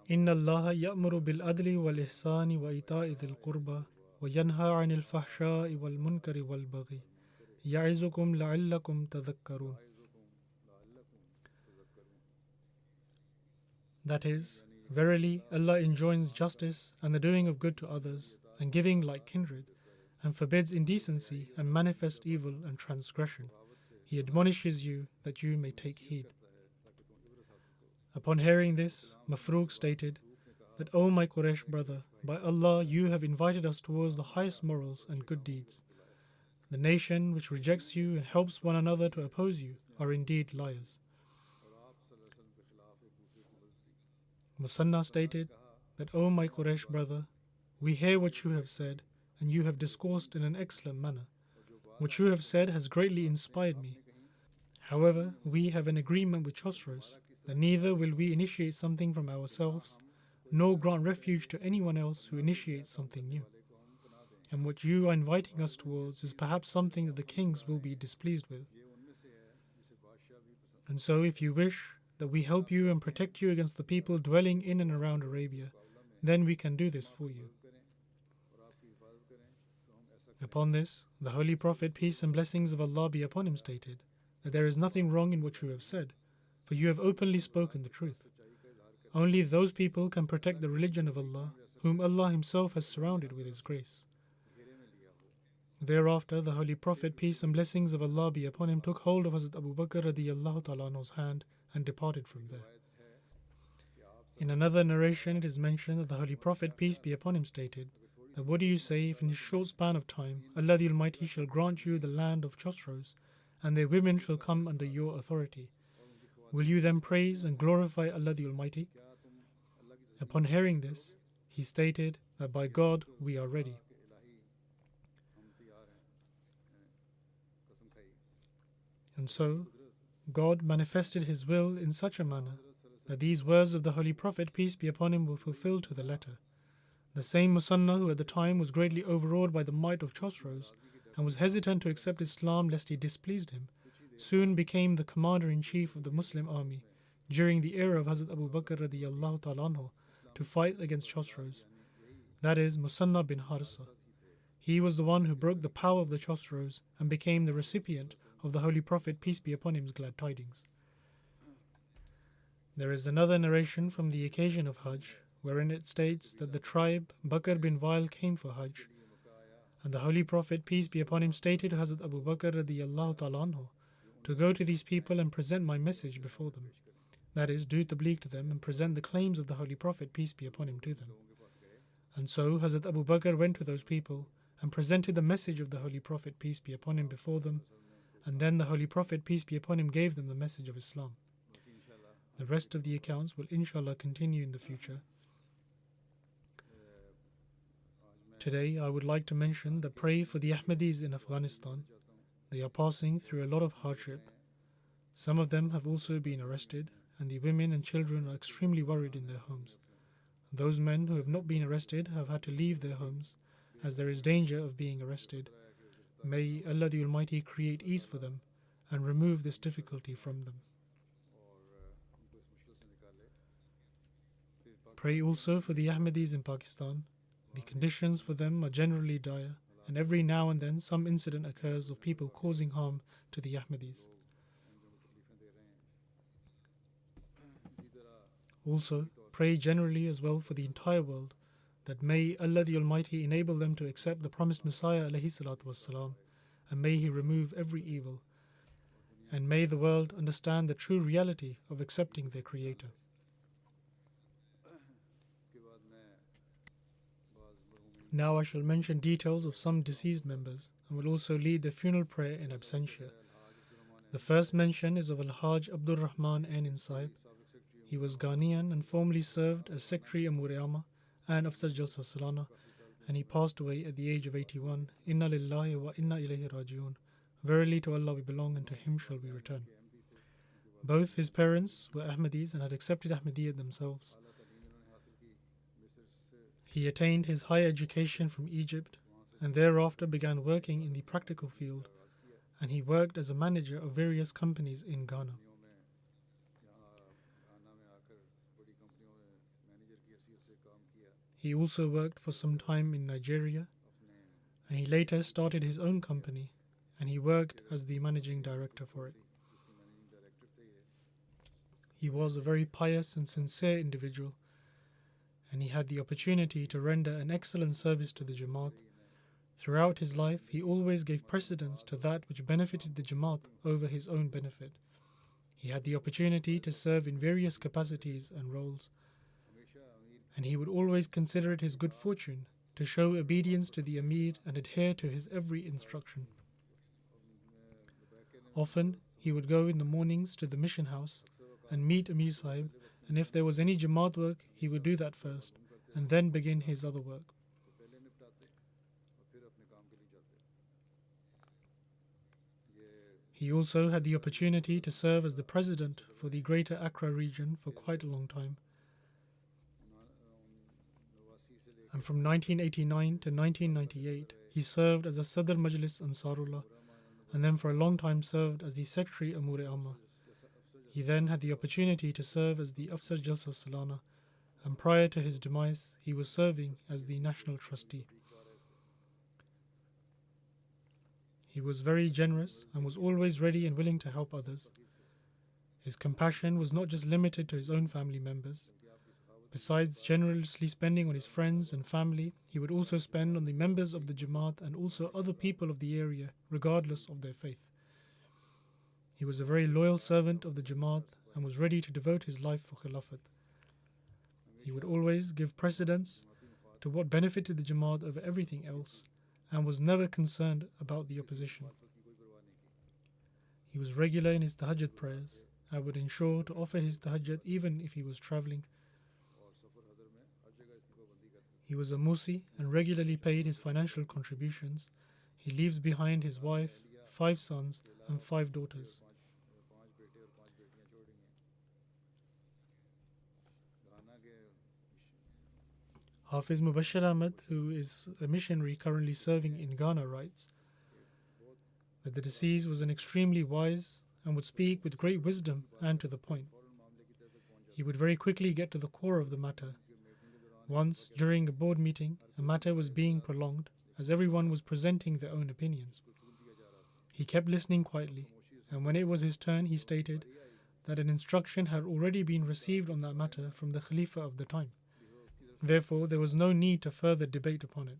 إِنَّ اللَّهَ يَأْمُرُ بِالْعَدْلِ وَالْإِحْسَانِ وَإِيتَاءِ ذِي الْقُرْبَى وينهى عن الفحشاء والمنكر والبغي يعظكم لعلكم تذكرون. That is, verily Allah enjoins justice and the doing of good to others and giving like kindred, and forbids indecency and manifest evil and transgression. He admonishes you that you may take heed. Upon hearing this, Mafruq stated that, O my Quraysh brother, by Allah you have invited us towards the highest morals and good deeds. The nation which rejects you and helps one another to oppose you are indeed liars. Musanna stated that, O my Quraysh brother, we hear what you have said, and you have discoursed in an excellent manner. What you have said has greatly inspired me. However, we have an agreement with Chosroes that neither will we initiate something from ourselves, nor grant refuge to anyone else who initiates something new. And what you are inviting us towards is perhaps something that the kings will be displeased with. And so if you wish that we help you and protect you against the people dwelling in and around Arabia, then we can do this for you. Upon this, the Holy Prophet, peace and blessings of Allah be upon him, stated that there is nothing wrong in what you have said, for you have openly spoken the truth. Only those people can protect the religion of Allah, whom Allah Himself has surrounded with His grace. Thereafter, the Holy Prophet, peace and blessings of Allah be upon him, took hold of Hazrat Abu Bakr radiyallahu ta'ala anhu's hand and departed from there. In another narration, it is mentioned that the Holy Prophet, peace be upon him, stated that, what do you say if in a short span of time Allah the Almighty shall grant you the land of Chosroes, and their women shall come under your authority? Will you then praise and glorify Allah the Almighty? Upon hearing this, he stated that, by God, we are ready. And so, God manifested His will in such a manner that these words of the Holy Prophet, peace be upon him, were fulfilled to the letter. The same Musanna, who at the time was greatly overawed by the might of Chosroes and was hesitant to accept Islam lest he displeased him, soon became the commander-in-chief of the Muslim army during the era of Hazrat Abu Bakr radiyallahu ta'ala anhu to fight against Chosroes. That is, Musanna bin Harisa. He was the one who broke the power of the Chosroes and became the recipient of the Holy Prophet, peace be upon him's glad tidings. There is another narration from the occasion of Hajj, wherein it states that the tribe Bakr bin Wail came for Hajj, and the Holy Prophet, peace be upon him, stated to Hazrat Abu Bakr radiyallahu ta'ala anhu to go to these people and present my message before them. That is, do tabligh to them and present the claims of the Holy Prophet, peace be upon him, to them. And so Hazrat Abu Bakr went to those people and presented the message of the Holy Prophet, peace be upon him, before them, and then the Holy Prophet, peace be upon him, gave them the message of Islam. The rest of the accounts will inshallah continue in the future. Today I would like to mention the pray for the Ahmadis in Afghanistan. They are passing through a lot of hardship. Some of them have also been arrested, and the women and children are extremely worried in their homes. Those men who have not been arrested have had to leave their homes, as there is danger of being arrested. May Allah the Almighty create ease for them and remove this difficulty from them. Pray also for the Ahmadis in Pakistan. The conditions for them are generally dire, and every now and then some incident occurs of people causing harm to the Ahmadis. Also, pray generally as well for the entire world, that may Allah the Almighty enable them to accept the promised Messiah ﷺ, and may He remove every evil, and may the world understand the true reality of accepting their Creator. Now I shall mention details of some deceased members and will also lead the funeral prayer in absentia. The first mention is of Al-Hajj Abdul Rahman Ainin Sahib. He was Ghanaian and formerly served as Secretary Amur-e-Amma and Afsar Jalsa Salana, and he passed away at the age of 81. Inna lillahi wa inna ilayhi raji'un. Verily to Allah we belong and to Him shall we return. Both his parents were Ahmadis and had accepted Ahmadiyyat themselves. He attained his higher education from Egypt and thereafter began working in the practical field, and he worked as a manager of various companies in Ghana. He also worked for some time in Nigeria and he later started his own company, and he worked as the managing director for it. He was a very pious and sincere individual, and he had the opportunity to render an excellent service to the Jamaat. Throughout his life, he always gave precedence to that which benefited the Jamaat over his own benefit. He had the opportunity to serve in various capacities and roles, and he would always consider it his good fortune to show obedience to the Amir and adhere to his every instruction. Often, he would go in the mornings to the mission house and meet Amir Sahib, and if there was any Jamaat work, he would do that first, and then begin his other work. He also had the opportunity to serve as the president for the Greater Accra region for quite a long time. And from 1989 to 1998, he served as a Sadr Majlis Ansarullah, and then for a long time served as the Secretary Amur-e-Amma. He then had the opportunity to serve as the Afsar Jalsa Salana, and prior to his demise, he was serving as the National Trustee. He was very generous and was always ready and willing to help others. His compassion was not just limited to his own family members. Besides generously spending on his friends and family, he would also spend on the members of the Jamaat and also other people of the area, regardless of their faith. He was a very loyal servant of the Jamaat and was ready to devote his life for Khilafat. He would always give precedence to what benefited the Jamaat over everything else, and was never concerned about the opposition. He was regular in his tahajjud prayers and would ensure to offer his tahajjud even if he was travelling. He was a Musi and regularly paid his financial contributions. He leaves behind his wife, 5 sons and 5 daughters. Hafiz Mubashir Ahmed, who is a missionary currently serving in Ghana, writes that the deceased was an extremely wise and would speak with great wisdom and to the point. He would very quickly get to the core of the matter. Once, during a board meeting, a matter was being prolonged as everyone was presenting their own opinions. He kept listening quietly, and when it was his turn, he stated that an instruction had already been received on that matter from the Khalifa of the time. Therefore, there was no need to further debate upon it.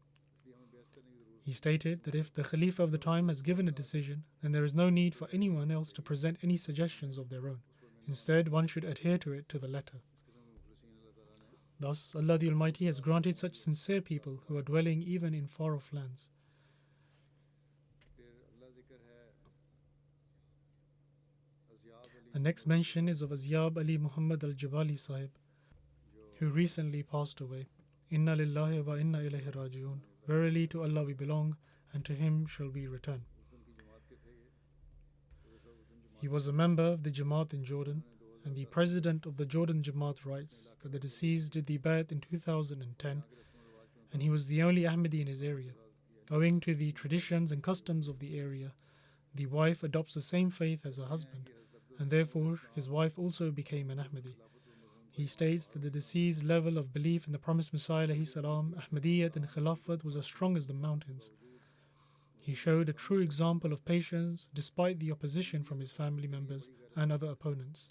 He stated that if the Khalifa of the time has given a decision, then there is no need for anyone else to present any suggestions of their own. Instead, one should adhere to it to the letter. Thus, Allah the Almighty has granted such sincere people who are dwelling even in far-off lands. The next mention is of Azyab Ali Muhammad al-Jabali Sahib, who recently passed away. Inna lillahi wa inna ilayhi raji'un. Verily to Allah we belong, and to Him shall we return. He was a member of the Jamaat in Jordan, and the president of the Jordan Jamaat writes that the deceased did the Bay'at in 2010, and he was the only Ahmadi in his area. Owing to the traditions and customs of the area, the wife adopts the same faith as her husband, and therefore his wife also became an Ahmadi. He states that the deceased's level of belief in the promised Messiah Ahmadiyyat and Khilafat was as strong as the mountains. He showed a true example of patience despite the opposition from his family members and other opponents.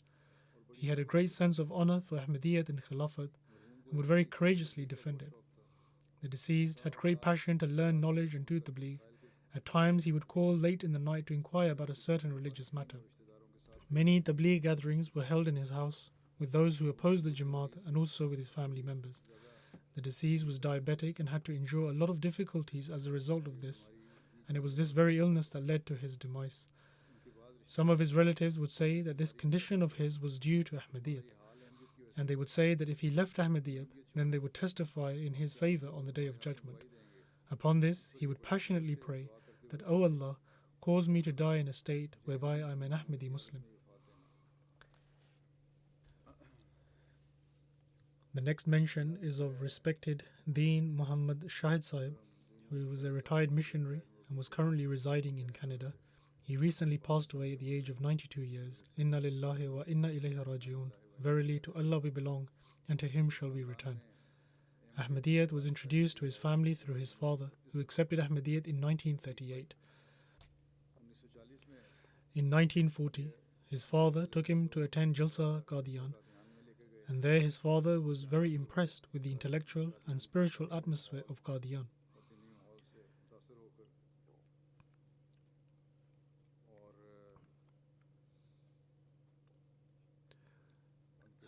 He had a great sense of honor for Ahmadiyyat and Khilafat and would very courageously defend it. The deceased had great passion to learn knowledge and do tabligh. At times he would call late in the night to inquire about a certain religious matter. Many tabligh gatherings were held in his house with those who opposed the Jamaat and also with his family members. The deceased was diabetic and had to endure a lot of difficulties as a result of this, and it was this very illness that led to his demise. Some of his relatives would say that this condition of his was due to Ahmadiyyat, and they would say that if he left Ahmadiyyat, then they would testify in his favor on the Day of Judgment. Upon this, he would passionately pray that, "O Allah, cause me to die in a state whereby I am an Ahmadi Muslim." The next mention is of respected Deen Muhammad Shahid Sahib, who was a retired missionary and was currently residing in Canada. He recently passed away at the age of 92 years. Inna lillahi wa inna ilayhi raji'un. Verily to Allah we belong, and to Him shall we return. Ahmadiyyat was introduced to his family through his father, who accepted Ahmadiyyat in 1938. In 1940, his father took him to attend Jalsa Qadian, and there his father was very impressed with the intellectual and spiritual atmosphere of Qadian.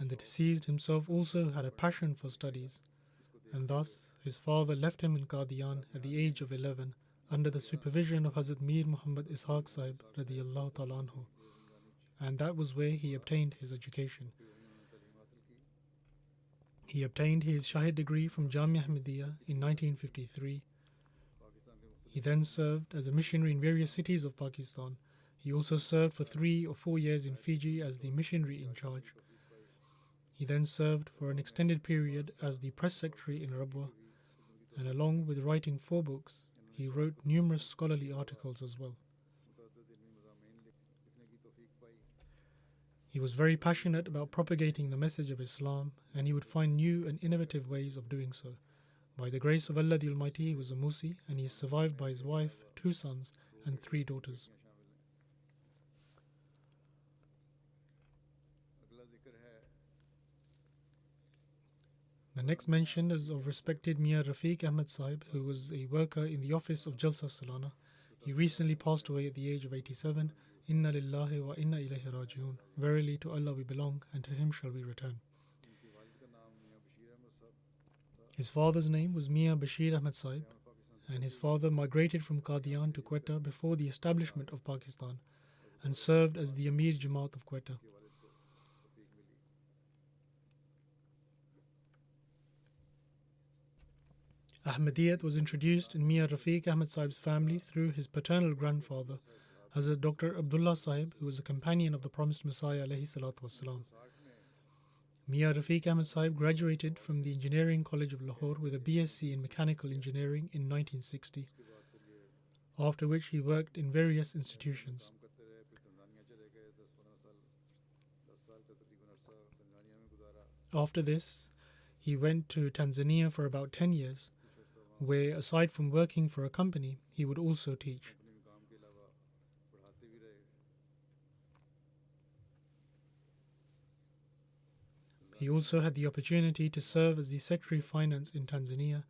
And the deceased himself also had a passion for studies, and thus his father left him in Qadian at the age of 11 under the supervision of Hazrat Mir Muhammad Ishaq Sahib radiyallahu ta'ala anhu, and that was where he obtained his education. He obtained his Shahid degree from Jamia Ahmadiyya in 1953. He then served as a missionary in various cities of Pakistan. He also served for 3 or 4 years in Fiji as the missionary in charge. He then served for an extended period as the press secretary in Rabwa, and along with writing 4 books, he wrote numerous scholarly articles as well. He was very passionate about propagating the message of Islam, and he would find new and innovative ways of doing so. By the grace of Allah the Almighty, he was a Musi, and he is survived by his wife, 2 sons, and 3 daughters. The next mention is of respected Mian Rafiq Ahmad Sahib, who was a worker in the office of Jalsa Salana. He recently passed away at the age of 87. Inna lillahi wa inna ilayhi raji'un. Verily to Allah we belong, and to Him shall we return. His father's name was Mian Bashir Ahmad Sahib, and his father migrated from Qadian to Quetta before the establishment of Pakistan and served as the Amir Jamaat of Quetta. Ahmadiyyat was introduced in Mian Rafiq Ahmad Sahib's family through his paternal grandfather, Hazrat Dr. Abdullah Sahib, who was a companion of the promised Messiah alayhi salatu wasalam. Mian Rafiq Ahmad Sahib graduated from the Engineering College of Lahore with a BSc in Mechanical Engineering in 1960, after which he worked in various institutions. After this, he went to Tanzania for about 10 years, where aside from working for a company, he would also teach. He also had the opportunity to serve as the Secretary of Finance in Tanzania.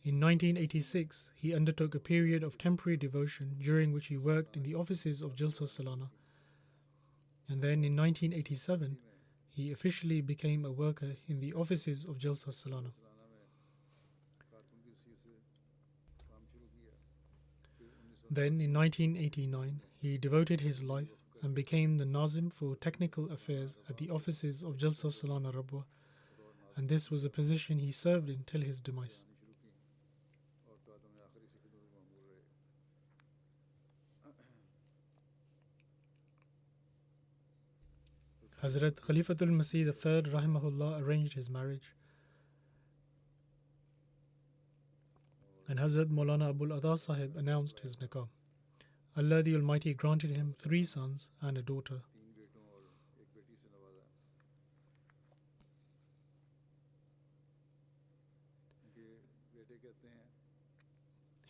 In 1986, he undertook a period of temporary devotion during which he worked in the offices of Jalsa Salana. And then in 1987, he officially became a worker in the offices of Jalsa Salana. Then in 1989, he devoted his life and became the Nazim for Technical Affairs at the offices of Jalsa Salana Rabwa, and this was a position he served in till his demise. Hazrat Khalifatul Masih III Rahimahullah arranged his marriage, and Hazrat Maulana Abul Adha Sahib announced his nikah. Allah the Almighty granted him 3 sons and a daughter.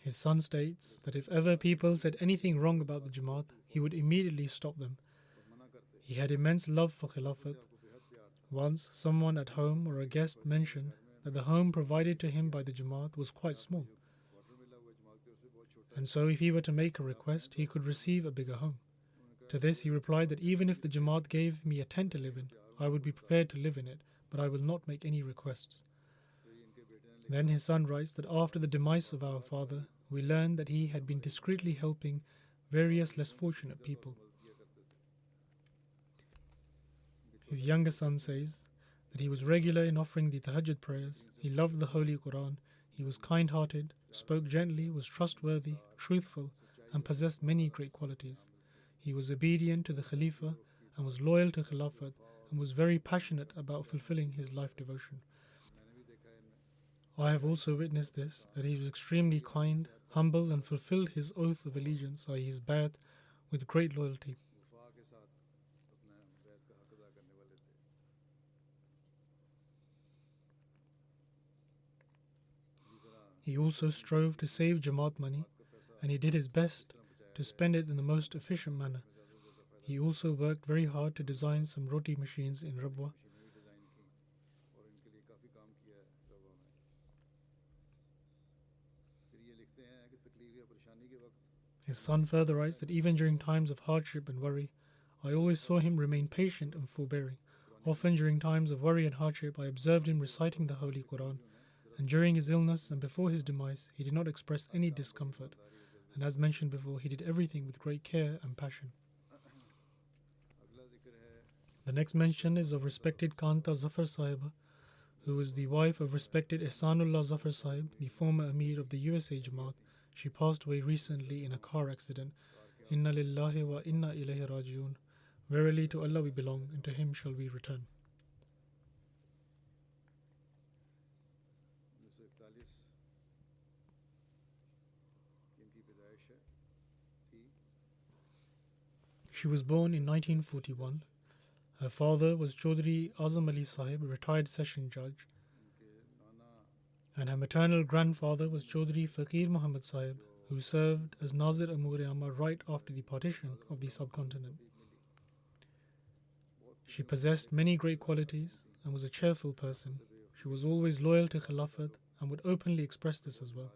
His son states that if ever people said anything wrong about the Jamaat, he would immediately stop them. He had immense love for Khilafat. Once, someone at home or a guest mentioned that the home provided to him by the Jamaat was quite small, and so if he were to make a request, he could receive a bigger home. To this he replied that even if the Jamaat gave me a tent to live in, I would be prepared to live in it, but I will not make any requests. Then his son writes that after the demise of our father, we learned that he had been discreetly helping various less fortunate people. His younger son says that he was regular in offering the Tahajjud prayers, he loved the Holy Quran, he was kind-hearted, spoke gently, was trustworthy, truthful, and possessed many great qualities. He was obedient to the Khalifa and was loyal to Khilafat and was very passionate about fulfilling his life devotion. I have also witnessed this, that he was extremely kind, humble, and fulfilled his oath of allegiance, i.e. his bayat, with great loyalty. He also strove to save Jamaat money, and he did his best to spend it in the most efficient manner. He also worked very hard to design some roti machines in Rabwa. His son further writes that even during times of hardship and worry, I always saw him remain patient and forbearing. Often during times of worry and hardship, I observed him reciting the Holy Quran, and during his illness and before his demise, he did not express any discomfort, and as mentioned before, he did everything with great care and passion. The next mention is of respected Kanta Zafar Sahib, who was the wife of respected Ihsanullah Zafar Sahib, the former Amir of the USA Jamaat. She passed away recently in a car accident. Inna lillahi wa inna ilayhi rajiun. Verily to Allah we belong, and to Him shall we return. She was born in 1941. Her father was Chaudhry Azam Ali Sahib, a retired session judge, and her maternal grandfather was Chaudhry Faqir Muhammad Sahib, who served as Nazir Amur-e-Amma right after the partition of the subcontinent. She possessed many great qualities and was a cheerful person. She was always loyal to Khilafat and would openly express this as well.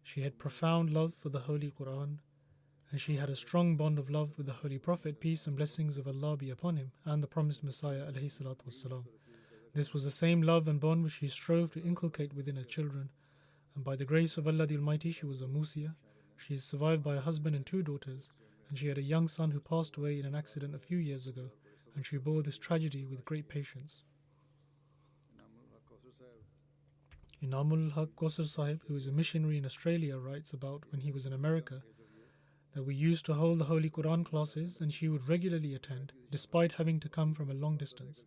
She had profound love for the Holy Quran, and she had a strong bond of love with the Holy Prophet, peace and blessings of Allah be upon him, and the promised Messiah alayhi salatu wassalam. This was the same love and bond which she strove to inculcate within her children, and by the grace of Allah the Almighty she was a Musia. She is survived by a husband and 2 daughters, and she had a young son who passed away in an accident a few years ago, and she bore this tragedy with great patience. Inamul Haq Kausar Sahib, who is a missionary in Australia, writes about when he was in America that we used to hold the Holy Quran classes and she would regularly attend, despite having to come from a long distance.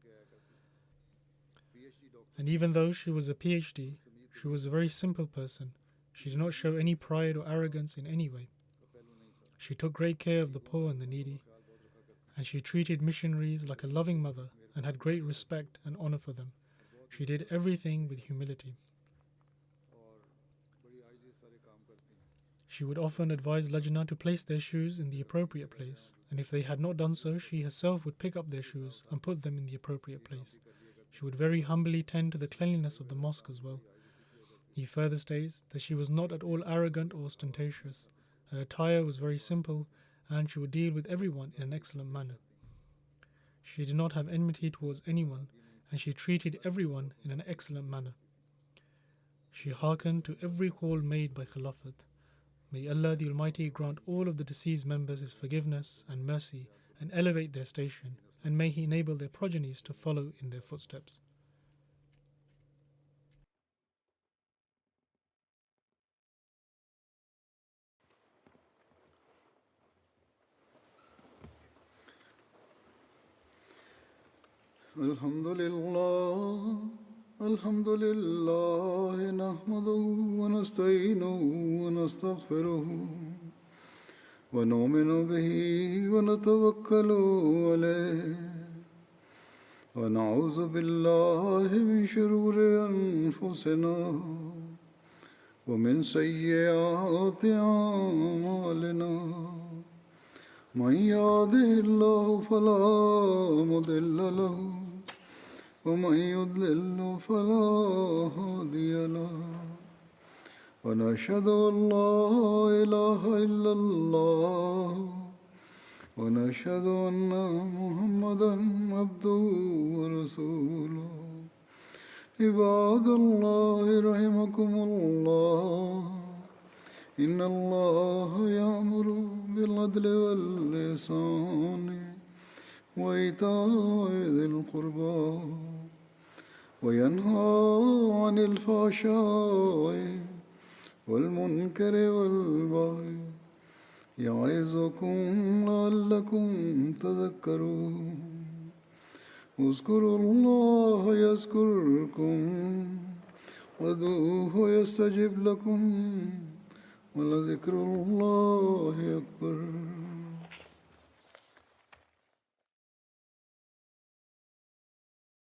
And even though she was a PhD, she was a very simple person. She did not show any pride or arrogance in any way. She took great care of the poor and the needy, and she treated missionaries like a loving mother and had great respect and honor for them. She did everything with humility. She would often advise Lajna to place their shoes in the appropriate place, and if they had not done so, she herself would pick up their shoes and put them in the appropriate place. She would very humbly tend to the cleanliness of the mosque as well. He further states that she was not at all arrogant or ostentatious. Her attire was very simple, and she would deal with everyone in an excellent manner. She did not have enmity towards anyone, and she treated everyone in an excellent manner. She hearkened to every call made by Khilafat. May Allah the Almighty grant all of the deceased members His forgiveness and mercy and elevate their station, and may He enable their progenies to follow in their footsteps. الحمد لله نحمده ونستعينه ونستغفره ونؤمن به ونتوكل عليه ونعوذ بالله من شرور أنفسنا ومن سيئات أعمالنا من يهده الله فلا مضل له ومن يضلل فلا هادي له ونشهد أن لا إله إلا الله ونشهد أن محمدا عبده ورسوله عباد الله رحمكم الله إن الله يأمر بالعدل والإحسان وإيتاء ذي القربى وينهى عن الفحشاء والمنكر والبغي يعظكم لعلكم تذكرون اذكروا الله يذكركم وادعوه يستجب لكم ولذكر الله أكبر